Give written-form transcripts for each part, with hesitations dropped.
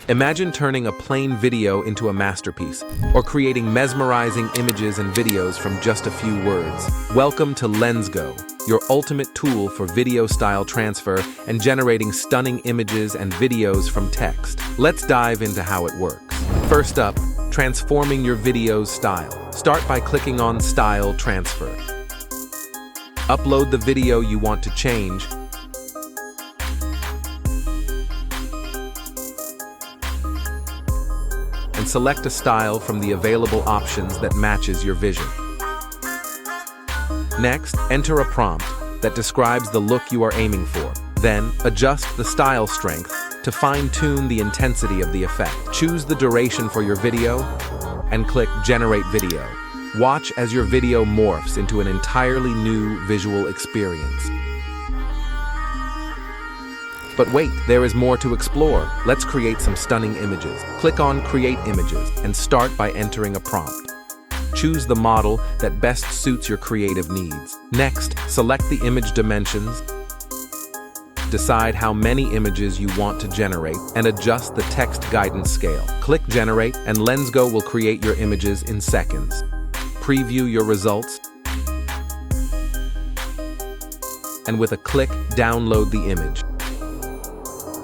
Imagine turning a plain video into a masterpiece, or creating mesmerizing images and videos from just a few words. Welcome to Lensgo, your ultimate tool for video style transfer and generating stunning images and videos from text. Let's dive into how it works. First up, transforming your video's style. Start by clicking on Style Transfer. Upload the video you want to change, and select a style from the available options that matches your vision. Next, enter a prompt that describes the look you are aiming for. Then, adjust the style strength to fine-tune the intensity of the effect. Choose the duration for your video and click Generate Video. Watch as your video morphs into an entirely new visual experience. But wait, there is more to explore. Let's create some stunning images. Click on Create Images and start by entering a prompt. Choose the model that best suits your creative needs. Next, select the image dimensions, decide how many images you want to generate, and adjust the text guidance scale. Click Generate, and Lensgo will create your images in seconds. Preview your results, and with a click, download the image.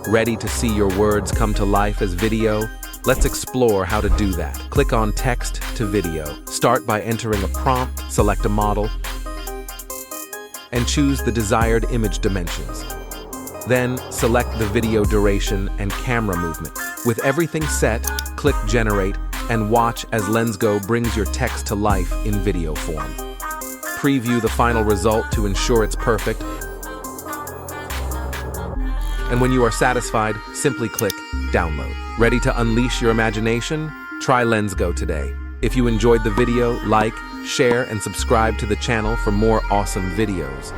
Ready to see your words come to life as video? Let's explore how to do that. Click on Text to Video. Start by entering a prompt, select a model, and choose the desired image dimensions. Then, select the video duration and camera movement. With everything set, click Generate and watch as Lensgo brings your text to life in video form. Preview the final result to ensure it's perfect. And when you are satisfied, simply click Download. Ready to unleash your imagination? Try Lensgo today. If you enjoyed the video, like, share, and subscribe to the channel for more awesome videos.